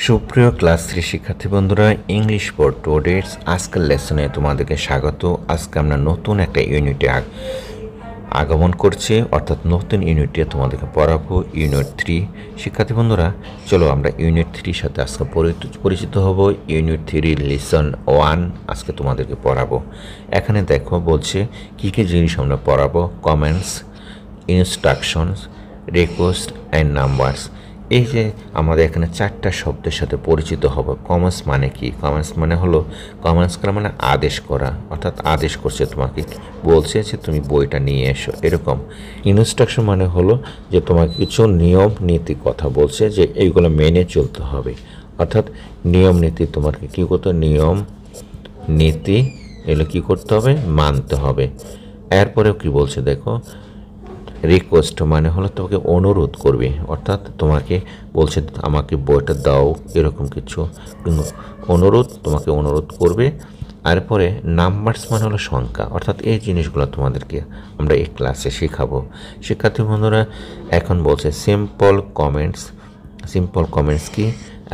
সুপ্রিয় ক্লাস 3 শিক্ষার্থী বন্ধুরা, ইংলিশ ফর টুডেস আজকের লেসনে তোমাদেরকে স্বাগত। আজকে আমরা নতুন একটা ইউনিটে আগমন করছি, অর্থাৎ নতুন ইউনিটে তোমাদেরকে পড়াবো ইউনিট 3। শিক্ষার্থী বন্ধুরা, চলো আমরা ইউনিট 3 সাথে আজকে পরিচিত হব। ইউনিট 3 লেসন 1 আজকে তোমাদেরকে পড়াবো। এখানে দেখো বলছে কী কী জিনিস আমরা পড়াবো: comments, instructions, request and numbers. এই যে আমাদের এখানে 4টা শব্দের সাথে পরিচিত হব। কমেন্টস মানে কি? কমেন্টস মানে হলো, কমেন্টস করা মানে আদেশ করা, অর্থাৎ আদেশ করছে তোমাকে, বলছে যে তুমি বইটা নিয়ে এসো, এরকম। ইনস্ট্রাকশন মানে হলো যে তোমাকে কিছু নিয়ম নীতি কথা বলছে যে এইগুলো মেনে চলতে হবে, অর্থাৎ নিয়ম নীতি তোমাকে কী করতে, নিয়ম নীতি এগুলো কী করতে হবে, মানতে হবে। এরপরেও কি বলছে দেখো, রিকোয়েস্ট মানে হলো তোমাকে অনুরোধ করবে, অর্থাৎ তোমাকে বলছে আমাকে বইটা দাও, এরকম কিছু অনুরোধ, তোমাকে অনুরোধ করবে। এরপরে নাম্বারস মানে হলো সংখ্যা, অর্থাৎ এই জিনিসগুলো তোমাদেরকে আমরা এই ক্লাসে শেখাবো। শিক্ষার্থী বন্ধুরা, এখন বলছে সিম্পল কমেন্টস। সিম্পল কমেন্টস কি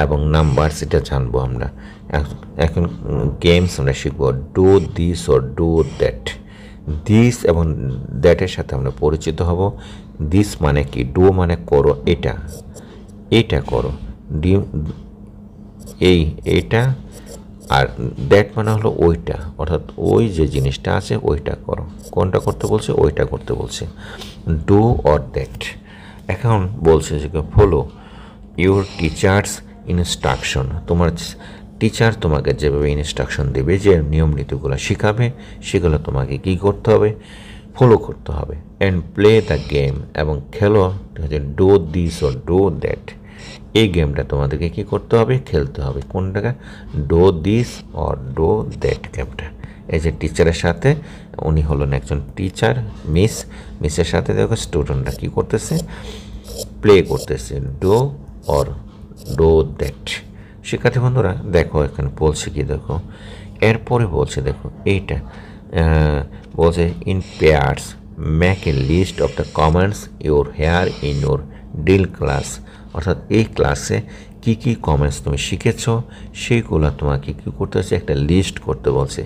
এবং নাম্বারস এটা জানবো আমরা। এখন গেমস আমরা শিখবো, do this or do that. This এবং দ্যাটের সাথে আমরা পরিচিত হব। দিস মানে কি, ডু মানে করো, এটা এইটা করো, এইটা, আর দ্যাট মানে হলো ওইটা, অর্থাৎ ওই যে জিনিসটা আছে ওইটা করো। কোনটা করতে বলছে? ওইটা করতে বলছে, ডু অর দ্যাট। এখন বলছে যে ফলো ইউর টিচার্স ইনস্ট্রাকশন। তোমার টিচার তোমাকে যেভাবে ইনস্ট্রাকশন দেবে, যে নিয়ম নীতিগুলো শেখাবে, সেগুলো তোমাকে কী করতে হবে, ফলো করতে হবে। অ্যান্ড প্লে দ্য গেম, এবং খেলো, ঠিক আছে, do this or do that. এই গেমটা তোমাদেরকে কী করতে হবে, খেলতে হবে। কোনটাকে? Do this or do that গেমটা। এই যে টিচারের সাথে, উনি হলেন একজন টিচার, মিসের সাথে দেখো স্টুডেন্টরা কী করতেছে, প্লে করতেছে, ডু অর ডু দ্যাট। শিক্ষার্থী বন্ধুরা দেখো, এখানে বলছে কি দেখো, এরপরে বলছে দেখো এইটা বলছে in pairs make a list of the comments your here in your deal class. অর্থাৎ এই ক্লাসে কী কী কমেন্টস তুমি শিখেছ সেইগুলো তোমাকে কী করতে হচ্ছে, একটা লিস্ট করতে বলছে।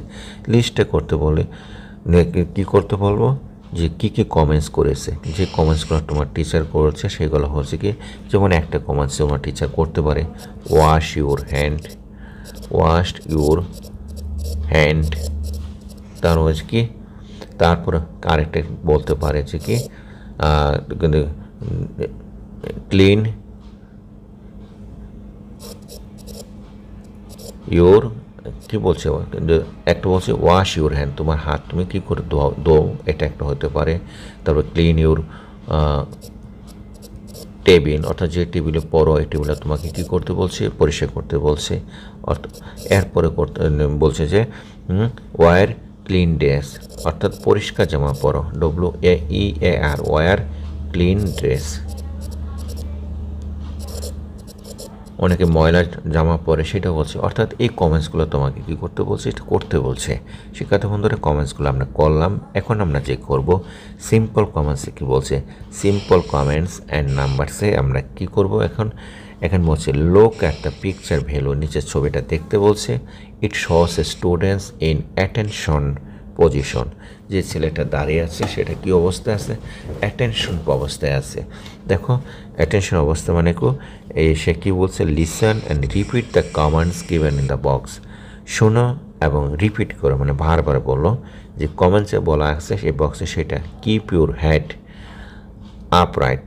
লিস্টটা করতে বলে কী করতে বলবো, যে কী কী কমেন্টস করেছে, যে কমেন্টসগুলো তোমার টিচার করেছে সেগুলো হচ্ছে কি, যেমন একটা কমেন্টস তোমার টিচার করতে পারে, wash your hand, wash your hand. তার হচ্ছে কি, তারপর আরেকটা বলতে পারে যে কি, ক্লিন ইউর, কী বলছে, একটা বলছে ওয়াশ ইউর হ্যান্ড, তোমার হাত তুমি কী করে দো, এটা একটা হতে পারে। তারপর ক্লিন ইউর টেবিল, অর্থাৎ যে টেবিলে পড়ো এই টেবিলে তোমাকে কী করতে বলছে, পরিষ্কার করতে বলছে। অর্থাৎ এরপরে বলছে যে ওয়ার ক্লিন ড্রেস, অর্থাৎ পরিষ্কার জামা পরো, WAEAR, ওয়ার ক্লিন ড্রেস। অনেকে ময়লা জামা পরে সেটা বলছে, অর্থাৎ এই কমেন্টসগুলো তোমাকে কী করতে বলছে, এটা করতে বলছে। শিক্ষার্থী বন্ধুরা, কমেন্টসগুলো আমরা করলাম। এখন আমরা যে করব সিম্পল কমেন্টসে কী বলছে, সিম্পল কমেন্টস অ্যান্ড নাম্বারসে আমরা কী করব এখন বলছে look at the picture value, নিচের ছবিটা দেখতে বলছে। It shows a students in attention position, যে ছেলেটা দাঁড়িয়ে আছে সেটা কী অবস্থায় আছে, অ্যাটেনশন অবস্থায় আছে। দেখো অ্যাটেনশন অবস্থা মানে সে কী বলছে, listen and repeat the comments given in the box. শোনো এবং রিপিট করো, মানে বারবার বলো যে কমেন্টসে বলা আছে সেই বক্সে, সেটা কিপ ইউর হেড আপরাইট।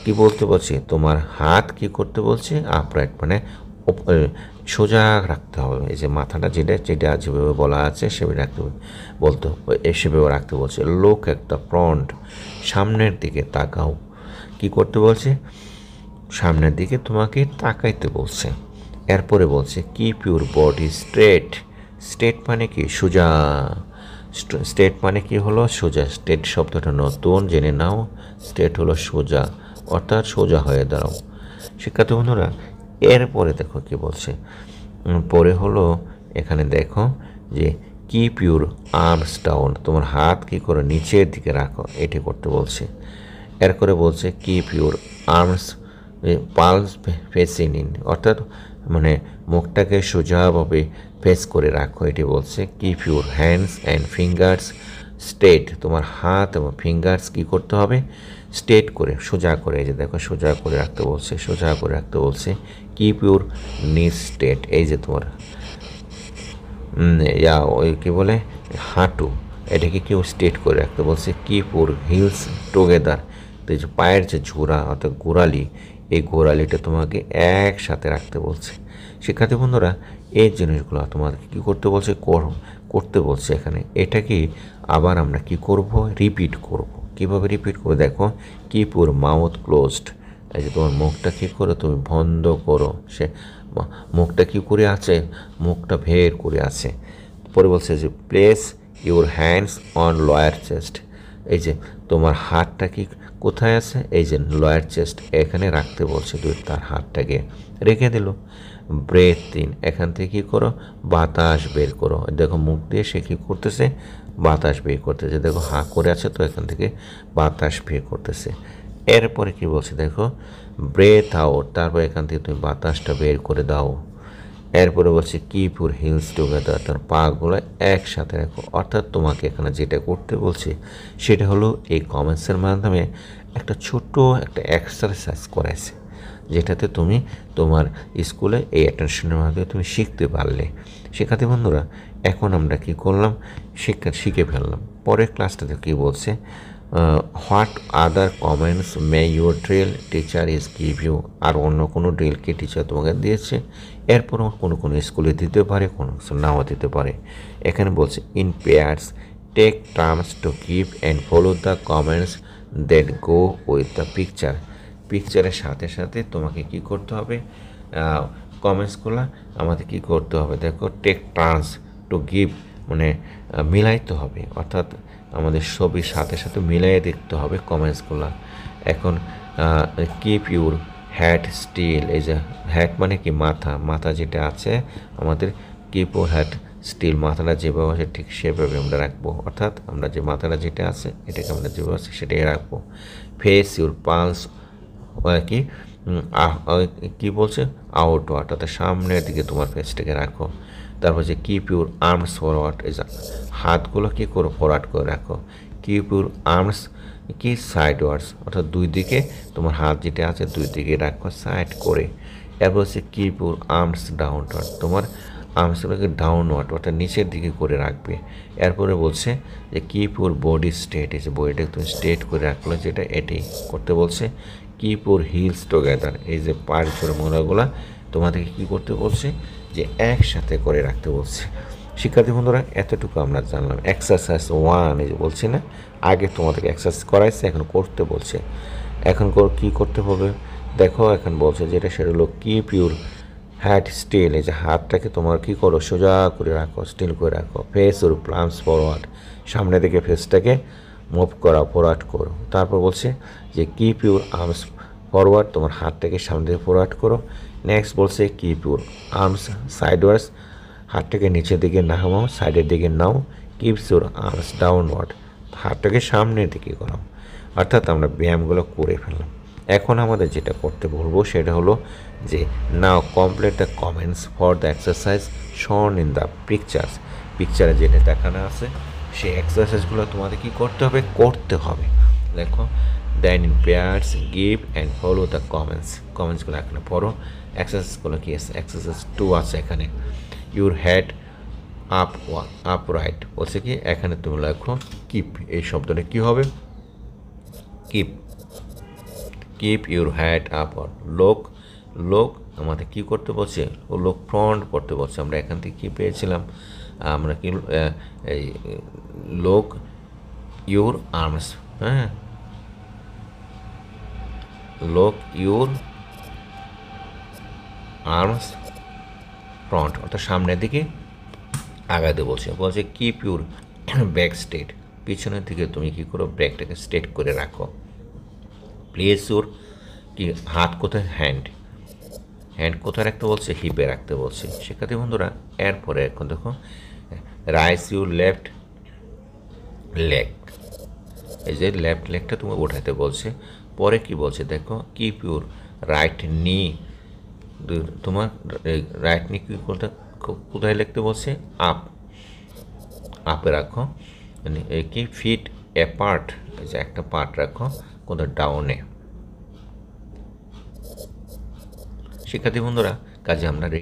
কী বলতে বলছি, তোমার হাত কী করতে বলছে, আপরাইট মানে সোজা রাখতে হবে। এই যে মাথাটা যেটা যেভাবে বলা আছে সেভাবে রাখতে বলতে, সেভাবে রাখতে বলছে। লুক অ্যাট দ্য ফ্রন্ট, সামনের দিকে তাকাও। কী করতে বলছে, সামনের দিকে তোমাকে তাকাইতে বলছে। এরপরে বলছে keep your body straight. Straight মানে কি, সোজা। স্ট্রেট মানে কি হলো, সোজা। স্ট্রেট শব্দটা নতুন, জেনে নাও। স্ট্রেট হলো সোজা, অর্থাৎ সোজা হয়ে দাঁড়াও। শিক্ষার্থী বন্ধুরা, এরপরে দেখো কি বলছে, পরে হলো এখানে দেখো যে কিপ ইউর আর্মস ডাউন, তোমার হাত কী করে নিচের দিকে রাখো, এটি করতে বলছে। এরপরে বলছে keep your arms pulse facing in, অর্থাৎ মানে মুখটাকে সোজাভাবে ফেস করে রাখো, এটি বলছে। Keep your hands and fingers straight, তোমার হাত এবং ফিঙ্গার্স কী করতে হবে, স্ট্রেট করে, সোজা করে, এই যে দেখো সোজা করে রাখতে বলছে, সোজা করে রাখতে বলছে। কিপ ইউর নিস স্ট্রেট, এই যে তোমার ওই কী বলে হাঁটু, এটাকে কেউ স্ট্রেট করে রাখতে বলছে। কিপ ইউর হিলস টুগেদার, তো এই যে পায়ের যে ঝোড়া অর্থাৎ গোড়ালি, এই গোড়ালিটা তোমাকে একসাথে রাখতে বলছে। শিক্ষার্থী বন্ধুরা, এই জিনিসগুলো তোমাদেরকে কী করতে বলছে, করতে বলছে এখানে। এটাকে আবার আমরা কি করব, রিপিট করব। কীভাবে রিপিট করবো দেখো। কিপ ইউর মাউথ ক্লোজড, এই যে তোমার মুখটা কী করো, তুমি বন্ধ করো। সে মুখটা কী করে আছে, মুখটা বের করে আছে। পরে বলছে যে place your hands on lower chest, এই যে তোমার হাতটা কি কোথায় আছে, এই যে লোয়ার চেস্ট এখানে রাখতে বলছে। তুই তার হাতটাকে রেখে দিল। ব্রেথ ইন, এখান থেকে কী করো, বাতাস বের করো। দেখো মুখ দিয়ে সে কী করতেছে, বাতাস বের করতেছে। দেখো হাঁ করে আছে, তো এখান থেকে বাতাস বের করতেছে। এরপরে কি বলছে দেখো, ব্রেথ আউট, তারপর এখান থেকে তুমি বাতাসটা বের করে দাও। এরপরে বলছে কিপ ইউর হিলস টুগেদার, তার পাগুলো একসাথে রাখো। অর্থাৎ তোমাকে এখানে যেটা করতে বলছে সেটা হলো এই কমেন্টসের মাধ্যমে একটা ছোট্ট একটা এক্সারসাইজ করাইছে, যেটাতে তুমি তোমার স্কুলে এই অ্যাটেনশনের মাধ্যমে তুমি শিখতে পারলে। শিক্ষার্থী বন্ধুরা, এখন আমরা কি করলাম, শিখে ফেললাম। পরের ক্লাসটাতে কী বলছে, what other comments may your drill teacher is give you, আর অন্য কোনো ড্রিল কি টিচার তোমাকে দিয়েছে। এরপরও কোনো কোনো স্কুলে দিতে পারে, কোনো নাও দিতে পারে। এখানে বলছে in pairs take terms to keep and follow the comments that go with the picture, পিকচারের সাথে সাথে তোমাকে কি করতে হবে, কমেন্টসগুলো আমাদের কি করতে হবে দেখো। টেক টার্মস টু গিভ, মানে মিলাইতে হবে, অর্থাৎ আমাদের ছবির সাথে সাথে মিলাইয়ে দেখতে হবে কমেন্টসগুলো। এখন কিপ ইউর হ্যাট স্টিল, এই যে হ্যাট মানে কি মাথা, মাথা যেটা আছে আমাদের, কিপ ও হ্যাট স্টিল, মাথাটা যেভাবে আছে ঠিক সেভাবে আমরা রাখবো। অর্থাৎ আমরা যে মাথাটা যেটা আছে এটাকে আমরা যেভাবে আছে সেটাই রাখবো। ফেস ইউর পালস কি কী বলছে, আউটওয়ার্ড, অর্থাৎ সামনের দিকে তোমার ফেসটাকে রাখো। তারপর যে কিপ ইউর আর্মস ফরওয়ার্ড, এই যে হাতগুলো কী করো, ফরওয়ার্ড করে রাখো। কিপ ইউর আর্মস কি সাইডওয়ার্ডস, অর্থাৎ দুই দিকে তোমার হাত যেটা আছে দুই দিকে রাখো সাইড করে। এরপর হচ্ছে কিপ ইউর আর্মস ডাউনওয়ার্ড, তোমার আর্মসগুলোকে ডাউনওয়ার্ড অর্থাৎ নিচের দিকে করে রাখবে। এরপরে বলছে যে কিপ ইউর বডি স্ট্রেট, এই যে বডিটাকে তুমি স্ট্রেট করে রাখলে যেটা এটাই করতে বলছে। কিপ ইউর হিলস টুগেদার, এই যে পায়ের ছোটো মোড়াগুলা তোমাদেরকে কী করতে বলছে, যে একসাথে করে রাখতে বলছে। শিক্ষার্থী বন্ধুরা, এতটুকু আমরা জানলাম। এক্সারসাইজ 1, এই যে বলছি না আগে তোমাদেরকে এক্সারসাইজ করাইছে, এখন করতে বলছে। এখন কী করতে হবে দেখো, এখন বলছে যেটা সেটা হলো কিপ ইউর হ্যাট স্টিল, এই যে হাতটাকে তোমার কী করো, সোজা করে রাখো, স্টিল করে রাখো। ফেস ইউর প্লামস ফরওয়ার্ড, সামনের দিকে ফেসটাকে মুভ করা, ফরওয়ার্ড করো। তারপর বলছে যে কিপ ইউর আর্মস ফরওয়ার্ড, তোমার হাতটাকে সামনে দিকে ফরওয়ার্ড করো। নেক্সট বলছে কিপ ইউর আর্মস সাইডওয়ার্ডস, হাতটাকে নিচের দিকে নামাও, সাইডের দিকে নাও। কিপস ইউর আর্মস ডাউনওয়ার্ড, হাতটাকে সামনের দিকে করাও। অর্থাৎ আমরা ব্যায়ামগুলো করে ফেললাম। এখন আমাদের যেটা করতে বলবো সেটা হলো যে now complete the comments for the exercise shown in the pictures, পিকচারে যেটা দেখানো আছে সেই এক্সারসাইজগুলো তোমাদের কী করতে হবে, করতে হবে। দেখো, then in pairs give and follow the কমেন্টসগুলো এখানে পড়ো। এক্সারসাইজগুলো কী আছে, এক্সারসাইজ 2 আছে এখানে। ইউর হেড আপ রাইট, বলছে কি এখানে তুমি লেখো কিপ, এই শব্দটা কী হবে, keep, keep your head up. লোক আমাদের কী করতে বলছে, ও লোক ফ্রন্ট করতে বলছে। আমরা এখান থেকে কী পেয়েছিলাম, আমরা কি এই লোক ইউর আর্মস, হ্যাঁ, লোক ইউর আর্মস ফ্রন্ট, অর্থাৎ সামনের দিকে আগাতে বলছে কিপ ইউর ব্যাক স্ট্রেট, পিছনের দিকে তুমি কী করো, ব্যাকটাকে স্ট্রেট করে রাখো। প্লেস ইউর কি হাত কোথায়, হ্যান্ড কোথায় রাখতে বলছে, হিপে রাখতে বলছে। শিক্ষার্থী বন্ধুরা, এরপরে এখন দেখো রাইস ইউর লেফট লেগ, এই যে লেফট লেগটা তুমি ওঠাতে বলছে। পরে কি বলছে দেখো, কিপ ইউর রাইট নি, তোমার রাইট নি কি কোথায় লিখতে বলছে? আপ, আপে রাখো। কি ফিট অ্যাপার্ট, এই যে একটা পার্ট রাখো কোথাও ডাউনে। শিক্ষার্থী বন্ধুরা, কাজে আমরা